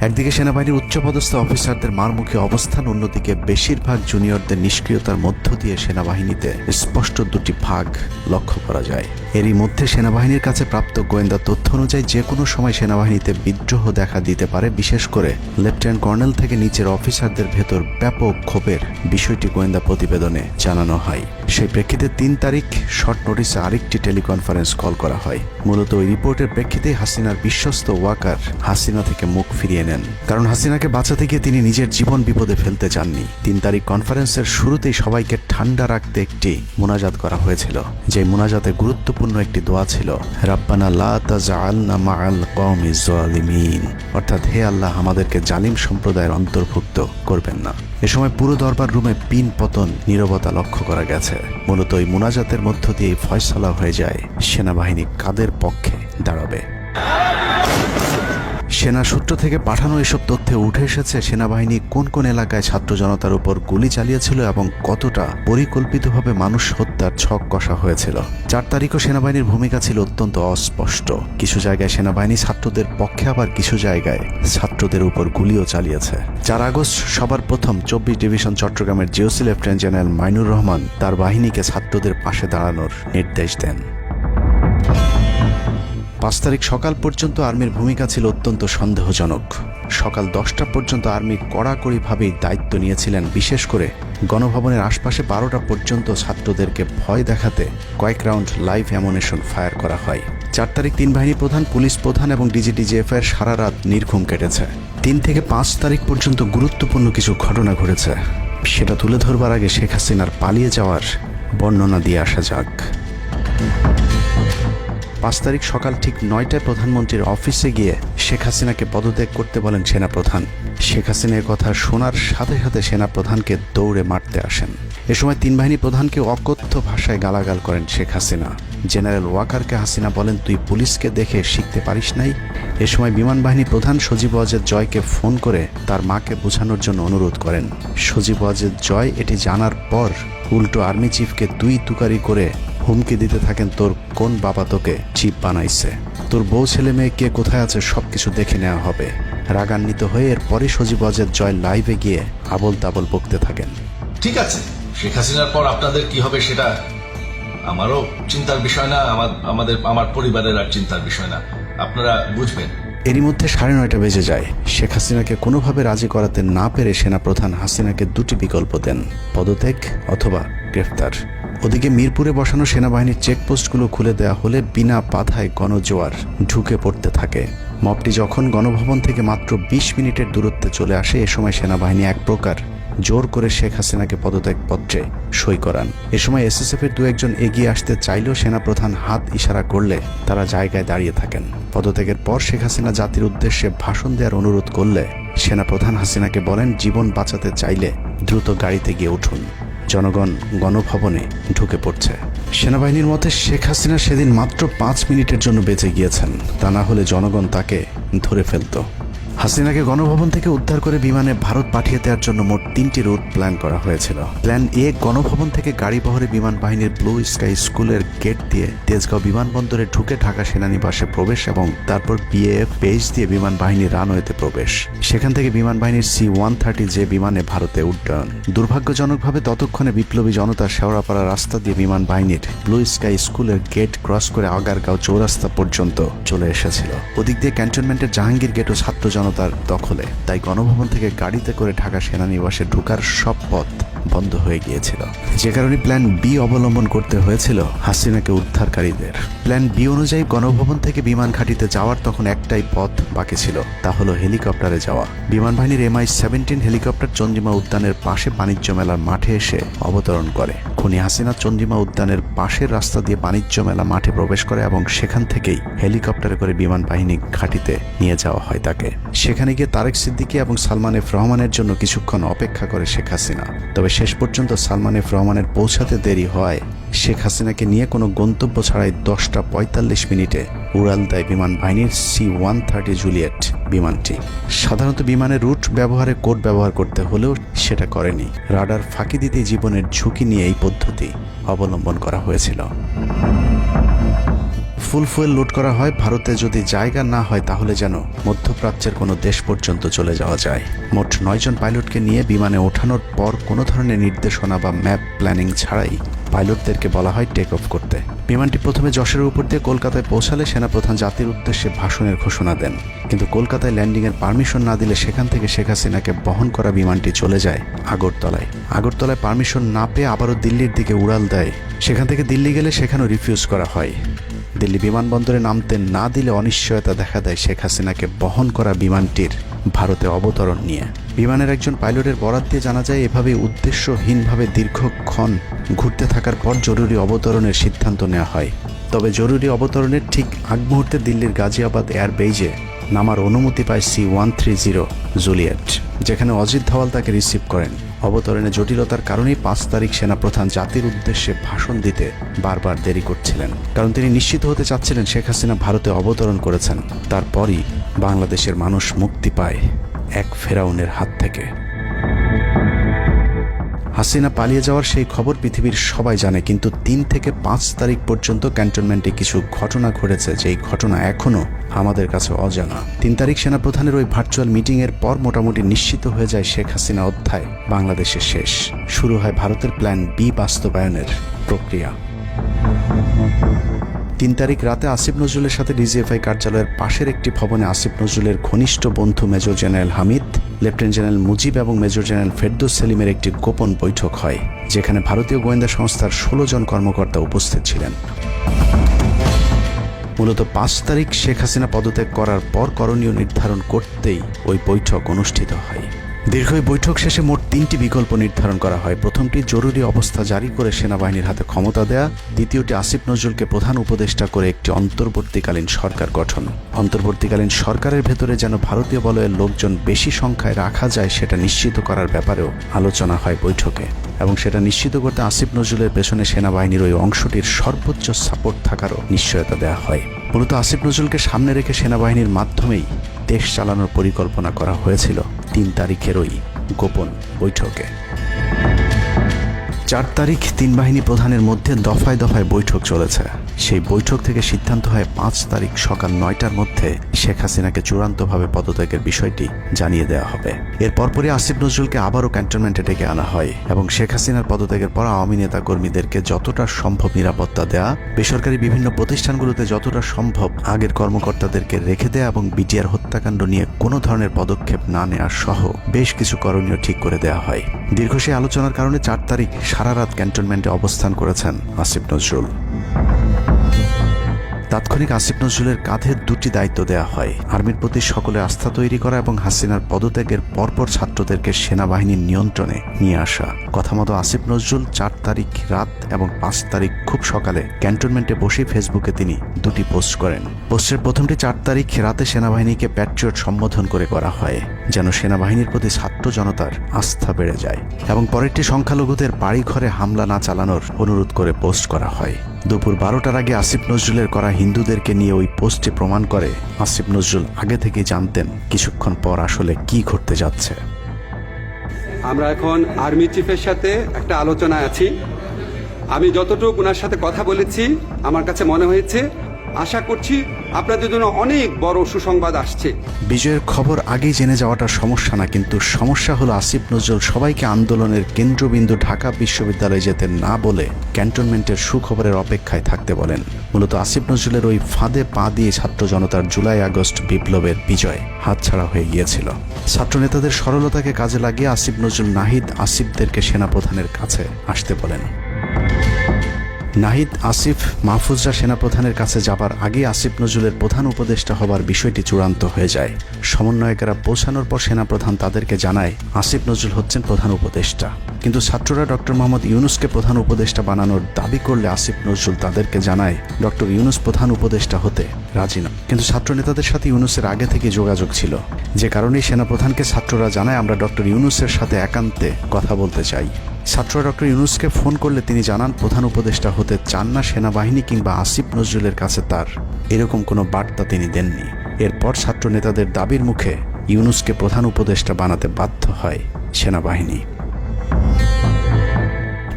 একদিকে সেনাবাহিনীর উচ্চপদস্থ অফিসারদের মারমুখী অবস্থান, অন্যদিকে বেশিরভাগ জুনিয়রদের নিষ্ক্রিয়তার মধ্য দিয়ে সেনাবাহিনীতে স্পষ্ট দুটি ভাগ লক্ষ্য করা যায়। এরই মধ্যে সেনাবাহিনীর কাছে প্রাপ্ত গোয়েন্দা তথ্য অনুযায়ী যে কোনো সময় সেনাবাহিনীতে বিদ্রোহ দেখা দিতে পারে। বিশেষ করে লেফটেন্যান্ট কর্নেল থেকে নিচের অফিসারদের ভেতর ব্যাপক ক্ষোভের বিষয়টি গোয়েন্দা প্রতিবেদনে জানানো হয়। সেই প্রেক্ষিতে 3 তারিখ শর্ট নোটিসে আরেকটি টেলিকনফারেন্স কল করা হয়। মূলত ওই রিপোর্টের প্রেক্ষিতে হাসিনার বিশ্বস্ত ওয়াকার হাসিনা থেকে মুখ ফিরিয়ে নেন, কারণ হাসিনাকে বাঁচাতে গিয়ে তিনি নিজের জীবন বিপদে ফেলতে চাননি। 3 তারিখ কনফারেন্সের শুরুতেই সবাইকে ঠান্ডা রাখতে একটি মুনাজাত করা হয়েছিল। যে মুনাজাতে গুরুত্বপূর্ণ একটি দোয়া ছিল রাব্বানা লা তাজআলনা মাআল কওমিজ জালিমিন, অর্থাৎ হে আল্লাহ আমাদেরকে জালিম সম্প্রদায়ের অন্তর্ভুক্ত করবেন না। এ সময় পুরো দরবার রুমে পিন পতন নীরবতা লক্ষ্য করা গেছে। মূলত এই মুনাজাতের মধ্য দিয়ে ফয়সালা হয়ে যায় সেনাবাহিনী কাদের পক্ষে দাঁড়াবে। সেনা সূত্র থেকে পাঠানো এসব তথ্যে উঠে এসেছে সেনাবাহিনী কোন কোন এলাকায় ছাত্র জনতার উপর গুলি চালিয়েছিল এবং কতটা পরিকল্পিতভাবে মানুষ হত্যার ছক কষা হয়েছিল। 4 তারিখও সেনাবাহিনীর ভূমিকা ছিল অত্যন্ত অস্পষ্ট। কিছু জায়গায় সেনাবাহিনী ছাত্রদের পক্ষে, আবার কিছু জায়গায় ছাত্রদের উপর গুলিও চালিয়েছে। 4 আগস্ট সবার প্রথম 24 ডিভিশন চট্টগ্রামের GOC lieutenant general Mainur Rahman তার বাহিনীকে ছাত্রদের পাশে দাঁড়ানোর নির্দেশ দেন। 5 তারিখ সকাল পর্যন্ত আর্মির ভূমিকা ছিল অত্যন্ত সন্দেহজনক। সকাল 10টা পর্যন্ত আর্মি কড়াকড়িভাবেই দায়িত্ব নিয়েছিলেন। বিশেষ করে গণভবনের আশপাশে 12টা পর্যন্ত ছাত্রদেরকে ভয় দেখাতে কয়েক রাউন্ড লাইভ অ্যামুনেশন ফায়ার করা হয়। 4 তারিখ 3 বাহিনী প্রধান, পুলিশ প্রধান এবং DGDGF-এর সারা রাত নির্ঘুম কেটেছে। 3 থেকে 5 তারিখ পর্যন্ত গুরুত্বপূর্ণ কিছু ঘটনা ঘটেছে, সেটা তুলে ধরবার আগে শেখ হাসিনার পালিয়ে যাওয়ার বর্ণনা দিয়ে আসা যাক। 5 তারিখ সকাল ঠিক 9টায় প্রধানমন্ত্রীর অফিসে গিয়ে শেখ হাসিনাকে পদত্যাগ করতে বলেন সেনাপ্রধান। শেখ হাসিনার কথা শোনার সাথে সাথে সেনাপ্রধানকে দৌড়ে মারতে আসেন। এ সময় 3 বাহিনী প্রধানকে অকথ্য ভাষায় গালাগাল করেন শেখ হাসিনা। জেনারেল ওয়াকারকে হাসিনা বলেন, তুই পুলিশকে দেখে শিখতে পারিস নাই? এ সময় বিমান বাহিনী প্রধান সজীব ওয়াজেদ জয়কে ফোন করে তার মাকে বোঝানোর জন্য অনুরোধ করেন। সজীব ওয়াজেদ জয় এটি জানার পর উল্টো আর্মি চিফকে তুই তুকারি করে হুমকি দিতে থাকেন, তোর কোন বাবা তোকে চিফ বানাইছে, তোর বউ ছেলে মেয়ে কে কোথায় আছে সবকিছু দেখে নেওয়া হবে। রাগান্বিত হয়ে এরপরে সজীব ওয়াজেদ জয় লাইভে গিয়ে আবল তাবল বকতে থাকেন। ঠিক আছে, শেখ হাসিনার পর আপনাদের কি হবে সেটা আমারও চিন্তার বিষয় না, আমার পরিবারের আর চিন্তার বিষয় না, আপনারা বুঝবেন। এরই মধ্যে 9:30 বেজে যায়। শেখ হাসিনাকে কোনোভাবে রাজি করাতে না পেরে সেনাপ্রধান হাসিনাকে 2টি বিকল্প দেন, পদত্যাগ অথবা গ্রেফতার। ওদিকে মিরপুরে বসানো সেনাবাহিনীর চেকপোস্টগুলো খুলে দেওয়া হলে বিনা বাধায় গণজোয়ার ঢুকে পড়তে থাকে। মবটি যখন গণভবন থেকে মাত্র 20 মিনিটের দূরত্বে চলে আসে, এ সময় সেনাবাহিনী এক প্রকার জোর করে শেখ হাসিনাকে পদত্যাগপত্রে সই করান। এ সময় এসএসএফের দু একজন এগিয়ে আসতে চাইলেও সেনাপ্রধান হাত ইশারা করলে তারা জায়গায় দাঁড়িয়ে থাকেন। পদত্যাগের পর শেখ হাসিনা জাতির উদ্দেশ্যে ভাষণ দেওয়ার অনুরোধ করলে সেনাপ্রধান হাসিনাকে বলেন, জীবন বাঁচাতে চাইলে দ্রুত গাড়িতে গিয়ে উঠুন, জনগণ গণভবনে ঢুকে পড়ছে। সেনাবাহিনীর মতে শেখ হাসিনা সেদিন মাত্র 5 মিনিটের জন্য বেঁচে গিয়েছেন, তা না হলে জনগণ তাকে ধরে ফেলত। হাসিনাকে গণভবন থেকে উদ্ধার করে বিমানে ভারত পাঠিয়ে দেওয়ার জন্য মোট 3টি রুট প্ল্যান করা হয়েছিল। প্ল্যান এ, গণভবন থেকে গাড়ি বহরে বিমান বাহিনীর ব্লু স্কাই স্কুলের গেট দিয়ে তেজগাঁও বিমানবন্দরে ঢুকে ঢাকা সেনানিবাসে প্রবেশ এবং তারপর বিএএফ বেস দিয়ে বিমান বাহিনীর রানওয়েতে প্রবেশ। সেখান থেকে বিমান বাহিনীর C-130 যে বিমানে ভারতে উড্ডয়ন। দুর্ভাগ্যজনকভাবে ততক্ষণে বিপ্লবী জনতা শেওড়াপাড়া রাস্তা দিয়ে বিমান বাহিনীর ব্লু স্কাই স্কুলের গেট ক্রস করে আগারগাঁও চৌরাস্তা পর্যন্ত চলে এসেছিল। ওদিক দিয়ে ক্যান্টনমেন্টের জাহাঙ্গীর গেটও ছাত্র জনতার দখলে, তাই গণভবন থেকে গাড়িতে করে ঢাকা সেনানিবাসে ঢোকার সব পথ বন্ধ হয়ে গিয়েছিল, যে কারণে প্ল্যান বি অবলম্বন করতে হয়েছিল হাসিনাকে উদ্ধারকারীদের। প্ল্যান বি অনুযায়ী গণভবন থেকে বিমান ঘাঁটিতে যাওয়ার তখন একটাই পথ বাকি ছিল, তা হলো হেলিকপ্টারে যাওয়া। বিমান বাহিনীর MI-17 হেলিকপ্টার চন্দ্রিমা উদ্যানের পাশে বাণিজ্য মেলার মাঠে এসে অবতরণ করে। খুনি হাসিনা চন্দ্রিমা উদ্যানের পাশের রাস্তা দিয়ে বাণিজ্য মেলা মাঠে প্রবেশ করে এবং সেখান থেকেই হেলিকপ্টারে করে বিমান বাহিনী ঘাঁটিতে নিয়ে যাওয়া হয় তাকে। সেখানে গিয়ে তারেক সিদ্দিকী এবং সালমান এফ রহমানের জন্য কিছুক্ষণ অপেক্ষা করে শেখ হাসিনা। তবে শেষ পর্যন্ত সালমান এফ রহমানের পৌঁছাতে দেরি হয় শেখ হাসিনাকে নিয়ে কোনো গন্তব্য ছাড়াই 10টা 45 মিনিটে উড়াল দেয় বিমান বাহিনীর C-130 জুলিয়েট বিমানটি। সাধারণত বিমানের রুট ব্যবহারে কোড ব্যবহার করতে হলেও সেটা করেনি। রাডার ফাঁকি দিতে জীবনের ঝুঁকি নিয়ে এই পদ্ধতি অবলম্বন করা হয়েছিল। ফুল ফুয়েল লোড করা হয়, ভারতে যদি জায়গা না হয় তাহলে যেন মধ্যপ্রাচ্যের কোনো দেশ পর্যন্ত চলে যাওয়া যায়। মোট 9 জন পাইলটকে নিয়ে বিমানে ওঠানোর পর কোনো ধরনের নির্দেশনা বা ম্যাপ প্ল্যানিং ছাড়াই পাইলটদেরকে বলা হয় টেক অফ করতে। বিমানটি প্রথমে যশোরের উপর দিয়ে কলকাতায় পৌঁছালে সেনাপ্রধান জাতির উদ্দেশ্যে ভাষণের ঘোষণা দেন, কিন্তু কলকাতায় ল্যান্ডিংয়ের পারমিশন না দিলে সেখান থেকে শেখ হাসিনাকে বহন করা বিমানটি চলে যায় আগরতলায়। আগরতলায় পারমিশন না পেয়ে আবারও দিল্লির দিকে উড়াল দেয়। সেখান থেকে দিল্লি গেলে সেখানেও রিফিউজ করা হয়। দিল্লি বিমানবন্দরে নামতে না দিলে অনিশ্চয়তা দেখা দেয় শেখ হাসিনাকে বহন করা বিমানটির ভারতে অবতরণ নিয়ে। বিমানের একজন পাইলটের বরাত দিয়ে জানা যায়, এভাবে উদ্দেশ্যহীনভাবে দীর্ঘক্ষণ ঘুরতে থাকার পর জরুরি অবতরণের সিদ্ধান্ত নেওয়া হয়। তবে জরুরি অবতরণের ঠিক আগ মুহূর্তে দিল্লির গাজিয়াবাদ এয়ারবেজে নামার অনুমতি পায় C-130 জুলিয়েট, যেখানে অজিত ধওয়াল তাকে রিসিভ করেন। অবতরণে জটিলতার কারণেই 5 তারিখ সেনাপ্রধান জাতির উদ্দেশ্যে ভাষণ দিতে বারবার দেরি করছিলেন, কারণ তিনি নিশ্চিত হতে চাচ্ছিলেন শেখ হাসিনা ভারতে অবতরণ করেছেন। তারপরই বাংলাদেশের মানুষ মুক্তি পায় এক ফেরাউনের হাত থেকে। হাসিনা পালিয়ে যাওয়ার সেই খবর পৃথিবীর সবাই জানে, কিন্তু 3 থেকে 5 তারিখ পর্যন্ত ক্যান্টনমেন্টে কিছু ঘটনা ঘটেছে যেই ঘটনা এখনো আমাদের কাছে অজানা। 3 তারিখ সেনাপ্রধানের ওই ভার্চুয়াল মিটিংয়ের পর মোটামুটি নিশ্চিত হয়ে যায় শেখ হাসিনা অধ্যায় বাংলাদেশের শেষ। শুরু হয় ভারতের প্ল্যান বি বাস্তবায়নের প্রক্রিয়া। 3 তারিখ রাতে আসিফ নজরুলের সাথে ডিজিএফআই কার্যালয়ের পাশের একটি ভবনে আসিফ নজরুলের ঘনিষ্ঠ বন্ধু major general Hamid, lieutenant general Mujib এবং মেজর জেনারেল ফেরদৌস সেলিমের একটি গোপন বৈঠক হয়, যেখানে ভারতীয় গোয়েন্দা সংস্থার 16 জন কর্মকর্তা উপস্থিত ছিলেন। মূলত 5 তারিখ শেখ হাসিনা পদত্যাগ করার পর করণীয় নির্ধারণ করতেই ওই বৈঠক অনুষ্ঠিত হয়। দীর্ঘ বৈঠক শেষে মোট 3টি বিকল্প নির্ধারণ করা হয়। প্রথমটি জরুরি অবস্থা জারি করে সেনাবাহিনীর হাতে ক্ষমতা দেয়া, দ্বিতীয়টি আসিফ নজরুলকে প্রধান উপদেষ্টা করে একটি অন্তর্বর্তীকালীন সরকার গঠন। অন্তর্বর্তীকালীন সরকারের ভেতরে যেন ভারতীয় বলয়ের লোকজন বেশি সংখ্যায় রাখা যায় সেটা নিশ্চিত করার ব্যাপারেও আলোচনা হয় বৈঠকে, এবং সেটা নিশ্চিত করতে আসিফ নজরুলের পেছনে সেনাবাহিনীর ওই অংশটির সর্বোচ্চ সাপোর্ট থাকারও নিশ্চয়তা দেওয়া হয়। মূলত আসিফ নজরুলকে সামনে রেখে সেনাবাহিনীর মাধ্যমেই দেশ চালানোর পরিকল্পনা করা হয়েছিল 3 তারিখের ওই গোপন বৈঠকে। 4 তারিখ 3 বাহিনী প্রধানের মধ্যে দফায় দফায় বৈঠক চলেছে। সেই বৈঠক থেকে সিদ্ধান্ত হয় 5 তারিখ সকাল 9টার মধ্যে শেখ হাসিনাকে চূড়ান্তভাবে পদত্যাগের বিষয়টি জানিয়ে দেওয়া হবে। এর পরপরই আসিফ নজরুলকে আবারও ক্যান্টনমেন্টে ডেকে আনা হয় এবং শেখ হাসিনার পদত্যাগের পর আওয়ামী নেতা কর্মীদেরকে যতটা সম্ভব নিরাপত্তা দেয়া, বেসরকারি বিভিন্ন প্রতিষ্ঠানগুলোতে যতটা সম্ভব আগের কর্মকর্তাদেরকে রেখে দেয়া এবং বিটিআর হত্যাকাণ্ড নিয়ে কোনো ধরনের পদক্ষেপ না নেওয়ার সহ বেশ কিছু করণীয় ঠিক করে দেওয়া হয়। দীর্ঘ সেই আলোচনার কারণে 4 তারিখ সারা রাত ক্যান্টনমেন্টে অবস্থান করেছেন আসিফ নজরুল। তাৎক্ষণিক আসিফ নজরুলের কাঁধে দুটি দায়িত্ব দেওয়া হয়: আর্মির প্রতি সকলের আস্থা তৈরি করা এবং হাসিনার পদত্যাগের পরপর ছাত্রদেরকে সেনাবাহিনীর নিয়ন্ত্রণে নিয়ে আসা। কথা মতো আসিফ নজরুল 4 তারিখ রাত এবং 5 তারিখ খুব সকালে ক্যান্টনমেন্টে বসে ফেসবুকে তিনি দুটি পোস্ট করেন। পোস্টের প্রথমটি 4 তারিখ রাতে সেনাবাহিনীকে প্যাট্রিয়ট সম্বোধন করে করা হয়, যেন সেনাবাহিনীর প্রতি ছাত্র জনতার আস্থা বেড়ে যায়, এবং পরেরটি সংখ্যালঘুদের বাড়িঘরে হামলা না চালানোর অনুরোধ করে পোস্ট করা হয়। দুপুর 12টার আগে আসিফ নজরুলের করা হিন্দুদেরকে নিয়ে ওই পোস্টে প্রমাণ করে আসিফ নজরুল আগে থেকে জানতেন কিছুক্ষণ পর আসলে কি ঘটতে যাচ্ছে। আমরা এখন আর্মি চিফের সাথে একটা আলোচনায় আছি। আমি যতটুকু ওনার সাথে কথা বলেছি, আমার কাছে মনে হয়েছে, আশা করছি আপনাদের জন্য অনেক বড় সুসংবাদ আসছে। বিজয়ের খবর আগেই জেনে যাওয়াটা সমস্যা না, কিন্তু সমস্যা হলো আসিফ নজরুল সবাইকে আন্দোলনের কেন্দ্রবিন্দু ঢাকা বিশ্ববিদ্যালয়ে যেতে না বলে ক্যান্টনমেন্টের সুখবরের অপেক্ষায় থাকতে বলেন। মূলত আসিফ নজরুলের ওই ফাঁদে পা দিয়ে ছাত্র জনতার জুলাই আগস্ট বিপ্লবের বিজয় হাতছাড়া হয়ে গিয়েছিল। ছাত্র নেতাদের সরলতাকে কাজে লাগিয়ে আসিফ নজরুল নাহিদ আসিফদেরকে সেনাপ্রধানের কাছে আসতে বলেন। নাহিদ, আসিফ, মাহফুজরা সেনাপ্রধানের কাছে যাবার আগে আসিফ নজরুলের প্রধান উপদেষ্টা হবার বিষয়টি চূড়ান্ত হয়ে যায়। সমন্বয়কেরা পৌঁছানোর পর সেনাপ্রধান তাদেরকে জানায় আসিফ নজরুল হচ্ছেন প্রধান উপদেষ্টা, কিন্তু ছাত্ররা ডক্টর মোহাম্মদ ইউনূসকে প্রধান উপদেষ্টা বানানোর দাবি করলে আসিফ নজরুল তাদেরকে জানায় ডক্টর ইউনূস প্রধান উপদেষ্টা হতে রাজি না। কিন্তু ছাত্র নেতাদের সাথে ইউনূসের আগে থেকে যোগাযোগ ছিল, যে কারণেই সেনাপ্রধানকে ছাত্ররা জানায় আমরা ডক্টর ইউনূসের সাথে একান্তে কথা বলতে চাই। ছাত্ররা ডক্টর ইউনূসকে ফোন করলে তিনি জানান প্রধান উপদেষ্টা হতে চান না সেনাবাহিনী কিংবা আসিফ নজরুলের কাছে তার এরকম কোনো বার্তা তিনি দেননি। এরপর ছাত্র নেতাদের দাবির মুখে ইউনূসকে প্রধান উপদেষ্টা বানাতে বাধ্য হয় সেনাবাহিনী।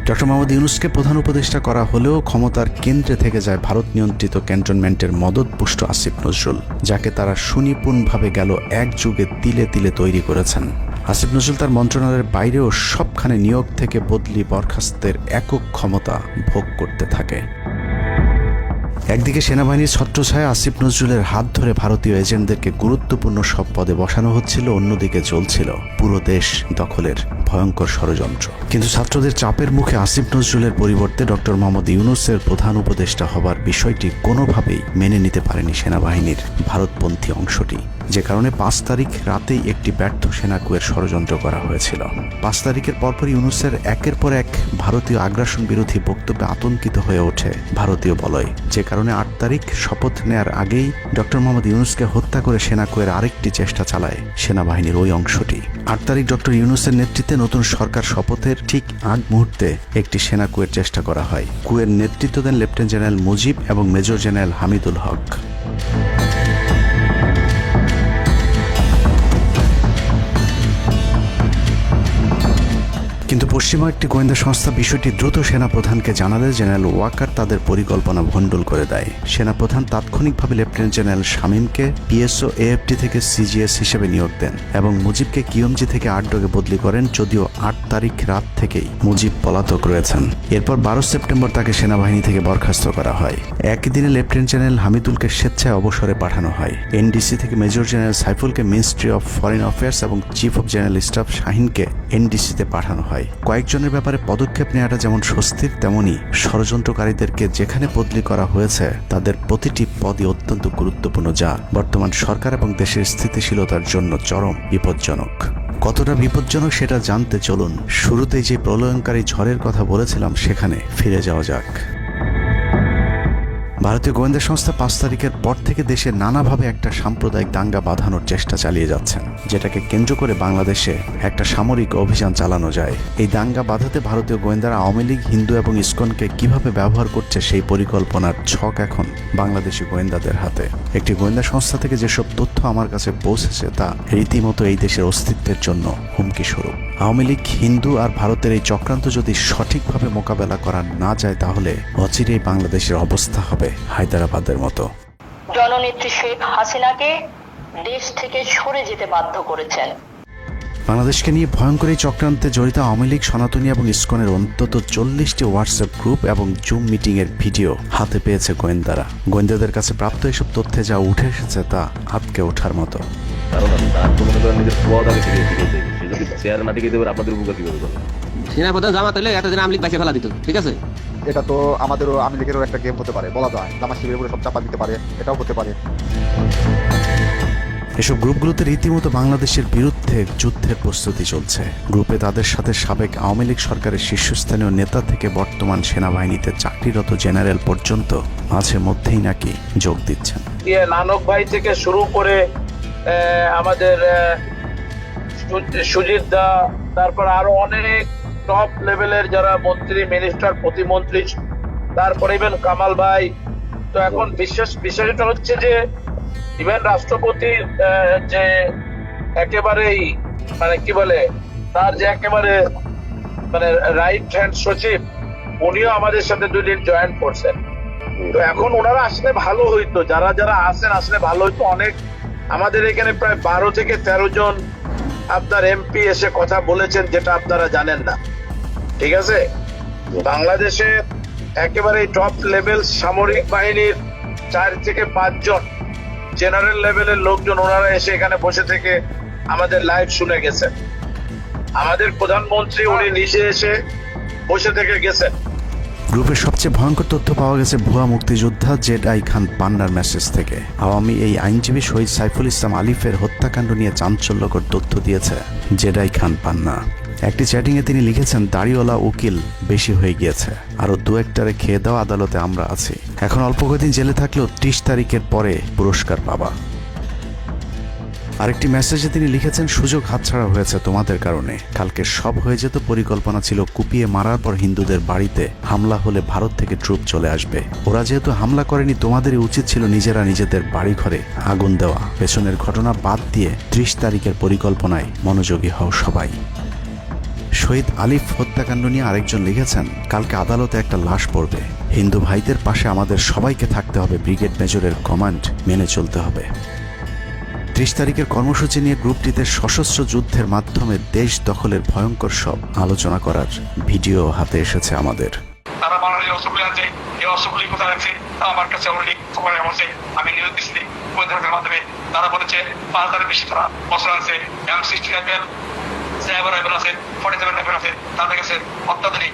ডক্টর মোহাম্মদ ইউনূসকে প্রধান উপদেষ্টা করা হলেও ক্ষমতার কেন্দ্রে থেকে যায় ভারত নিয়ন্ত্রিত ক্যান্টনমেন্টের মদতপুষ্ট আসিফ নজরুল, যাকে তারা সুনিপুণভাবে গেল এক যুগে তিলে তিলে তৈরি করেছেন। আসিফ নজরুল তার মন্ত্রণালয়ের বাইরেও সবখানে নিয়োগ থেকে বদলি বরখাস্তের একক ক্ষমতা ভোগ করতে থাকে। একদিকে সেনাবাহিনীর ছত্রছায়া আসিফ নজরুলের হাত ধরে ভারতীয় এজেন্টদেরকে গুরুত্বপূর্ণ সব পদে বসানো হচ্ছিল, অন্যদিকে চলছিল পুরো দেশ দখলের ভয়ঙ্কর ষড়যন্ত্র। কিন্তু ছাত্রদের চাপের মুখে আসিফ নজরুলের পরিবর্তে ডক্টর মোহাম্মদ ইউনূসের প্রধান উপদেষ্টা হবার বিষয়টি কোনোভাবেই মেনে নিতে পারেনি সেনাবাহিনীর ভারতপন্থী অংশটি, যে কারণে 5 তারিখ রাতেই একটি ব্যর্থ সেনাকুয়ের ষড়যন্ত্র করা হয়েছিল। 5 তারিখের পরপর ইউনূসের একের পর এক ভারতীয় আগ্রাসন বিরোধী বক্তব্যে আতঙ্কিত হয়ে ওঠে ভারতীয় বলয়, যে কারণে 8 তারিখ শপথ নেয়ার আগেই ডক্টর মোহাম্মদ ইউনূসকে হত্যা করে সেনাকুয়ের আরেকটি চেষ্টা চালায় সেনাবাহিনীর ওই অংশটি। 8 তারিখ ডক্টর ইউনূসের নেতৃত্বে নতুন সরকার শপথের ঠিক আগ মুহূর্তে একটি সেনাকুয়ের চেষ্টা করা হয়। কুয়ের নেতৃত্ব দেন লেফটেন্যান্ট জেনারেল মুজিব এবং মেজর জেনারেল হামিদুল হক। কিন্তু পশ্চিমা একটি গোয়েন্দা সংস্থা বিষয়টি দ্রুত সেনাপ্রধানকে জানালে জেনারেল ওয়াকার তাদের পরিকল্পনা ভণ্ডুল করে দেয়। সেনাপ্রধান তাৎক্ষণিকভাবে লেফটেন্যান্ট জেনারেল শামীমকে পিএসও এএফটি থেকে সিজিএস হিসেবে নিয়োগ দেন এবং মুজিবকে কিউএমজি থেকে আটডগে বদলি করেন, যদিও 8 তারিখ রাত থেকেই মুজিব পলাতক রয়েছেন। এরপর 12 সেপ্টেম্বর তাকে সেনাবাহিনী থেকে বরখাস্ত করা হয়। একই দিনে লেফটেন্যান্ট জেনারেল হামিদুলকে স্বেচ্ছায় অবসরে পাঠানো হয়। এনডিসি থেকে মেজর জেনারেল সাইফুলকে মিনিস্ট্রি অফ ফরেন অ্যাফেয়ার্স এবং চিফ অফ জেনারেল স্টাফ শাহিনকে এনডিসিতে পাঠানো হয়। কয়েকজনের ব্যাপারে পদক্ষেপ নেওয়াটা যেমন স্বস্তির, তেমনি ষড়যন্ত্রকারীদেরকে যেখানে বদলি করা হয়েছে তাদের প্রতিটি পদই অত্যন্ত গুরুত্বপূর্ণ, যা বর্তমান সরকার এবং দেশের স্থিতিশীলতার জন্য চরম বিপজ্জনক। কতটা বিপজ্জনক সেটা জানতে চলুন শুরুতেই যে প্রলয়ঙ্কারী ঝড়ের কথা বলেছিলাম সেখানে ফিরে যাওয়া যাক। ভারতীয় গোয়েন্দা সংস্থা 5 তারিখের পর থেকে দেশে নানাভাবে একটা সাম্প্রদায়িক দাঙ্গা বাঁধানোর চেষ্টা চালিয়ে যাচ্ছেন, যেটাকে কেন্দ্র করে বাংলাদেশে একটা সামরিক অভিযান চালানো যায়। এই দাঙ্গা বাঁধাতে ভারতীয় গোয়েন্দারা আওয়ামী লীগ, হিন্দু এবং ইসকনকে কিভাবে ব্যবহার করছে সেই পরিকল্পনার ছক এখন বাংলাদেশি গোয়েন্দাদের হাতে। একটি গোয়েন্দা সংস্থা থেকে যেসব তথ্য আমার কাছে পৌঁছেছে তা রীতিমতো এই দেশের অস্তিত্বের জন্য হুমকি স্বরূপ। আওয়ামী লীগ, হিন্দু আর ভারতের এই চক্রান্ত যদি সঠিকভাবে মোকাবেলা করা না যায় তাহলে অচিরেই বাংলাদেশের অবস্থা হবে হায়দ্রাবাদের মতো। জননেত্রী শেখ হাসিনাকে দেশ থেকে সরে যেতে বাধ্য করেছেন। বাংলাদেশকে নিয়ে ভয়ঙ্কর এই চক্রান্তে জড়িত আওয়ামী লীগ, সনাতনী এবং ইসকনের অন্তত 40টি হোয়াটসঅ্যাপ গ্রুপ এবং জুম মিটিং এর ভিডিও হাতে পেয়েছে গোয়েন্দারা। গোয়েন্দাদের কাছে প্রাপ্ত এসব তথ্যে যা উঠে এসেছে তা আটকে ওঠার মতো। সেনাপ্রধান জামাত হলে এতদিন আওয়ামী লীগ বাইসে ফেলা দিত, ঠিক আছে? এটা তো আমাদেরও আওয়ামী লীগেরও একটা গেম হতে পারে, বলা যায় জামাত শিবিরের উপরে সব চাপা দিতে পারে, এটাও হতে পারে। এসব গ্রুপগুলোতে রীতিমতো বাংলাদেশের বিরুদ্ধে যুদ্ধের প্রস্তুতি চলছে। গ্রুপে তাদের সাথে সাবেক আওয়ামী লীগ সরকারের শীর্ষস্থানীয় নেতা থেকে বর্তমান সেনাবাহিনীতে চাকরিরত জেনারেল পর্যন্ত মাঝে মধ্যেই নাকি যোগ দিচ্ছেন। নানক ভাই থেকে শুরু করে আমাদের সুজিত দা, তারপর আরো অনেক টপ লেভেলের যারা মন্ত্রী, মিনিস্টার, প্রতিমন্ত্রী, তারপরে ইভেন কামাল ভাই। তো এখন বিশেষটা হচ্ছে যে ইভেন রাষ্ট্রপতি যে একেবারেই মানে কি বলে তার যে একেবারে মানে রাইট হ্যান্ড সচিব, উনিও আমাদের সাথে 2 দিন জয়েন করছেন। তো এখন ওনারা আসলে ভালো হইতো, যারা যারা আসেন আসলে ভালো হইতো। অনেক আমাদের এখানে প্রায় 12 থেকে 13 জন আপনার এমপি এসে কথা বলেছেন, যেটা আপনারা জানেন না। ঠিক আছে, বাংলাদেশে একেবারে টপ লেভেল সামরিক বাহিনীর 4 থেকে 5 জন জেনারেল লেভেলের লোকজন ওনারা এসে এখানে বসে থেকে আমাদের লাইভ শুনে গেছেন। আমাদের প্রধানমন্ত্রী উনি নিজে এসে বসে থেকে গেছেন। গ্রুপের সবচেয়ে ভয়ঙ্কর তথ্য পাওয়া গেছে ভুয়া মুক্তিযোদ্ধা জেডাই খান পান্নার মেসেজ থেকে। আওয়ামী এই আইনজীবী শহীদ সাইফুল ইসলাম আলিফের হত্যাকাণ্ড নিয়ে চাঞ্চল্যকর তথ্য দিয়েছে জেডাই খান পান্না। একটি চ্যাটিংয়ে তিনি লিখেছেন, দাড়িওয়ালা উকিল বেশি হয়ে গিয়েছে, আরো 2-1টারে খেয়ে দাও, আদালতে আমরা আছি, এখন অল্প কদিন জেলে থাকলেও 30 তারিখের পরে পুরস্কার পাবা। আরেকটি মেসেজে তিনি লিখেছেন, সুযোগ হাতছাড়া হয়েছে তোমাদের কারণে, কালকে সব হয়ে যেত। পরিকল্পনা ছিল কুপিয়ে মারার পর হিন্দুদের বাড়িতে হামলা হলে ভারত থেকে ট্রুপ চলে আসবে। ওরা যেহেতু হামলা করেনি, তোমাদেরই উচিত ছিল নিজেরা নিজেদের বাড়ি ঘরে আগুন দেওয়া। পেছনের ঘটনা বাদ দিয়ে 30 তারিখের পরিকল্পনায় মনোযোগী হও সবাই। শহীদ আলিফ হত্যাকাণ্ড নিয়ে আরেকজন লিখেছেন, কালকে আদালতে একটা লাশ পড়বে, হিন্দু ভাইদের পাশে আমাদের সবাইকে থাকতে হবে, ব্রিগেড মেজরের কমান্ড মেনে চলতে হবে। 30 তারিখের কর্মসূচি নিয়ে গ্রুপটিতে সশস্ত্র যুদ্ধের মাধ্যমে দেশ দখলের ভয়ঙ্কর সব আলোচনা করার ভিডিও হাতে এসেছে আমাদের। তারা বাঙালি অস্ত্রগুলি আছে, এই অস্ত্রগুলি কোথায় আছে আমার কাছে অলরেডি খবর এসেছে। আমি নিউজ দিচ্ছি গোয়েন্দাদের মাধ্যমে, তারা বলেছে 5000-এর বেশি তারা অস্ত্র আছে, M60 রাইফেল, সাইবার রাইফেল আছে, 47 রাইফেল আছে, তাদের কাছে অত্যাধুনিক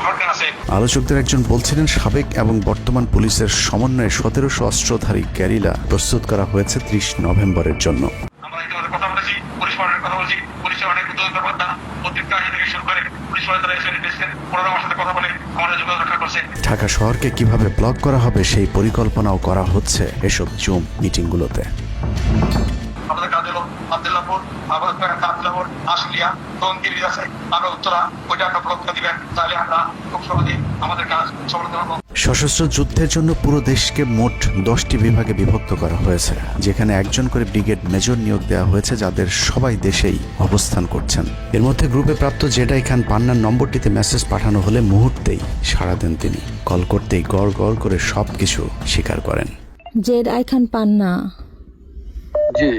হটগান আছে। আলোচকদের একজন বলছিলেন, সাবেক এবং বর্তমান পুলিশের সমন্বয়ে 1700 অস্ত্রধারী গ্যারিলা প্রস্তুত করা হয়েছে 30 নভেম্বরের জন্য। আমরা ইতিমধ্যে কথা বলেছি, পুলিশ পাওয়ার কথা বলছি, পুলিশের অনেক উদ্যোগ ব্যাপারটা প্রত্যেকটা থেকে শুরু করে পুলিশ পাওয়ার তারা এসে এসেছেন, ওনারা আমার সাথে কথা বলে আমাদের যোগাযোগ রক্ষা করছে। ঢাকা শহরকে কিভাবে ব্লক করা হবে সেই পরিকল্পনাও করা হচ্ছে এসব জুম মিটিংগুলোতে। আমাদের কাজের আব্দুল্লাহপুর, আব্দুল্লাহপুর, আশুলিয়া, টঙ্গীর আছে, আরো উত্তরা, ওইটা একটা ব্লক দিবেন, তাহলে আমরা খুব সহজেই আমাদের কাজ সফলতা পাবো। সশস্ত্র যুদ্ধের জন্য পুরো দেশকে মোট 10টি বিভাগে বিভক্ত করা হয়েছে, যেখানে একজন করে ব্রিগেড মেজর নিয়োগ দেওয়া হয়েছে, যাদের সবাই দেশেই অবস্থান করছেন। এর মধ্যে গ্রুপে প্রাপ্ত জেডাই খান পান্নার নম্বরটিতে মেসেজ পাঠানো হলে মুহূর্তেই সাড়া দেন তিনি। কল করতেই গড় গড় করে সবকিছু স্বীকার করেন। জেডাই খান পান্না, জি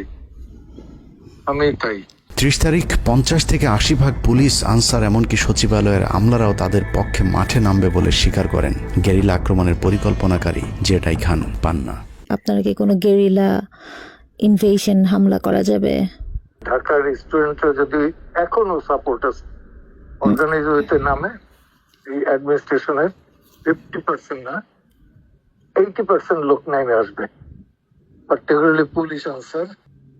আমি তাই। 30 তারিখ 50 থেকে 80% পুলিশ, আনসার, এমনকি সচিবালয়ের আমলারাও তাদের পক্ষে মাঠে নামবে বলে স্বীকার করেন গেরিলা আক্রমণের পরিকল্পনাকারী জেডাই খান পান্না। আপনারা কি কোনো গেরিলা ইনভেশন হামলা করা যাবে? ঢাকার স্টুডেন্টরা যদি এখনো সাপোর্টার্স অর্গানাইজ হইতে নামে, এই অ্যাডমিনিস্ট্রেশনের 50% না 80% লোক নেমে আসবে, পার্টিকুলারলি পুলিশ, আনসার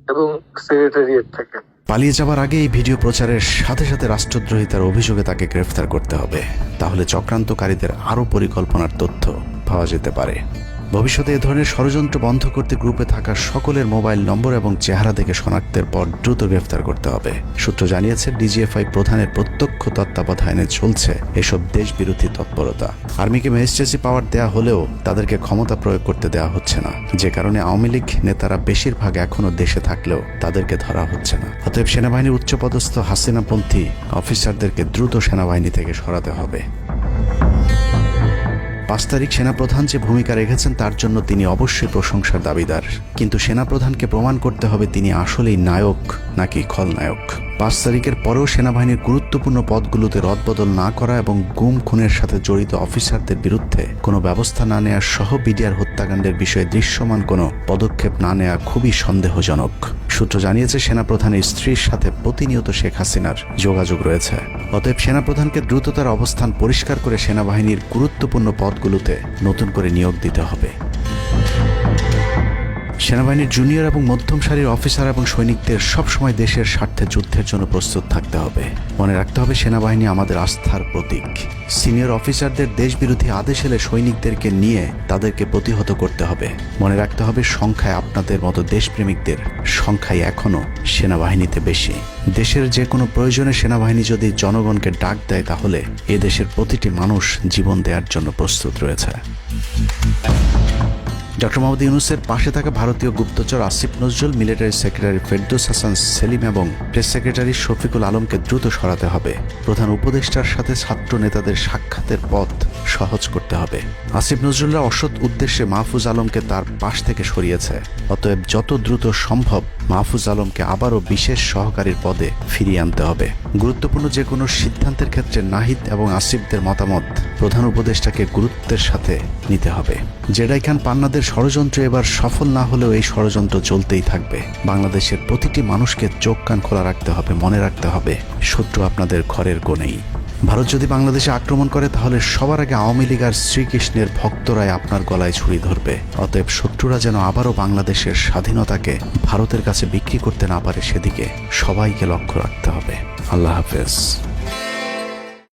এবং সেক্রেটারিয়েট থেকে। পালিয়ে যাবার আগে এই ভিডিও প্রচারের সাথে সাথে রাষ্ট্রদ্রোহিতার অভিযোগে তাকে গ্রেফতার করতে হবে, তাহলে চক্রান্তকারীদের আরও পরিকল্পনার তথ্য পাওয়া যেতে পারে। ভবিষ্যতে এ ধরনের ষড়যন্ত্র বন্ধ করতে গ্রুপে থাকা সকলের মোবাইল নম্বর এবং চেহারা দেখে শনাক্তের পর দ্রুত গ্রেফতার করতে হবে। সূত্র জানিয়েছে, ডিজিএফআই প্রধানের প্রত্যক্ষ তত্ত্বাবধানে চলছে এসব দেশবিরোধী তৎপরতা। আর্মিকে ম্যাজিস্ট্রেসি পাওয়ার দেয়া হলেও তাদেরকে ক্ষমতা প্রয়োগ করতে দেওয়া হচ্ছে না, যে কারণে আওয়ামী লীগ নেতারা বেশিরভাগ এখনও দেশে থাকলেও তাদেরকে ধরা হচ্ছে না। অতএব সেনাবাহিনীর উচ্চপদস্থ হাসিনাপন্থী অফিসারদেরকে দ্রুত সেনাবাহিনী থেকে সরাতে হবে। 5 তারিখ সেনাপ্রধান যে ভূমিকা রেখেছেন তার জন্য তিনি অবশ্যই প্রশংসার দাবিদার, কিন্তু সেনাপ্রধানকে প্রমাণ করতে হবে তিনি আসলেই নায়ক নাকি খলনায়ক। 5 তারিখের পরেও সেনাবাহিনীর গুরুত্বপূর্ণ পদগুলোতে রদবদল না করা এবং গুম খুনের সাথে জড়িত অফিসারদের বিরুদ্ধে কোনো ব্যবস্থা না নেওয়া সহ বিডিআর হত্যাকাণ্ডের বিষয়ে দৃশ্যমান কোনো পদক্ষেপ না নেওয়া খুবই সন্দেহজনক। সূত্র জানিয়েছে সেনাপ্রধানের স্ত্রীর সাথে প্রতিনিয়ত শেখ হাসিনার যোগাযোগ রয়েছে। অতএব সেনাপ্রধানকে দ্রুত তার অবস্থান পরিষ্কার করে সেনাবাহিনীর গুরুত্বপূর্ণ পদগুলোতে নতুন করে নিয়োগ দিতে হবে। সেনাবাহিনীর জুনিয়র এবং মধ্যম সারির অফিসার এবং সৈনিকদের সবসময় দেশের স্বার্থে যুদ্ধের জন্য প্রস্তুত থাকতে হবে। মনে রাখতে হবে সেনাবাহিনী আমাদের আস্থার প্রতীক। সিনিয়র অফিসারদের দেশবিরোধী আদেশ এলে সৈনিকদেরকে নিয়ে তাদেরকে প্রতিহত করতে হবে। মনে রাখতে হবে সংখ্যায় আপনাদের মতো দেশপ্রেমিকদের সংখ্যাই এখনও সেনাবাহিনীতে বেশি। দেশের যে কোনো প্রয়োজনে সেনাবাহিনী যদি জনগণকে ডাক দেয় তাহলে এ দেশের প্রতিটি মানুষ জীবন দেওয়ার জন্য প্রস্তুত রয়েছে। ডক্টর মোহাম্মদ ইউনূসের পাশে থাকা ভারতীয় গুপ্তচর আসিফ নজরুল, মিলিটারি সেক্রেটারি ফেরদৌস হাসান সেলিম এবং প্রেস সেক্রেটারি শফিকুল আলমকে দ্রুত সরাতে হবে। প্রধান উপদেষ্টার সাথে ছাত্র নেতাদের সাক্ষাতের পথ সহজ করতে হবে। আসিফ নজরুলরা অসৎ উদ্দেশ্যে মাহফুজ আলমকে তার পাশ থেকে সরিয়েছে। অতএব যত দ্রুত সম্ভব মাহফুজ আলমকে আবারও বিশেষ সহকারীর পদে ফিরিয়ে আনতে হবে। গুরুত্বপূর্ণ যে কোনো সিদ্ধান্তের ক্ষেত্রে নাহিদ এবং আসিফদের মতামত প্রধান উপদেষ্টাকে গুরুত্বের সাথে নিতে হবে। জেডাই খান পান্নাদের ষড়যন্ত্র এবার সফল না হলেও এই ষড়যন্ত্র চলতেই থাকবে। বাংলাদেশের প্রতিটি মানুষকে চোখ কান খোলা রাখতে হবে, মনে রাখতে হবে শত্রু আপনাদের ঘরের কোণেই। ভারত যদি বাংলাদেশে আক্রমণ করে তাহলে সবার আগে আওয়ামী লীগ আর শ্রীকৃষ্ণের ভক্তরাই আপনার গলায় ছুরি ধরবে। অতএব শত্রুরা যেন আবারও বাংলাদেশের স্বাধীনতাকে ভারতের কাছে বিক্রি করতে না পারে সেদিকে সবাইকে লক্ষ্য রাখতে হবে। আল্লাহ হাফেজ।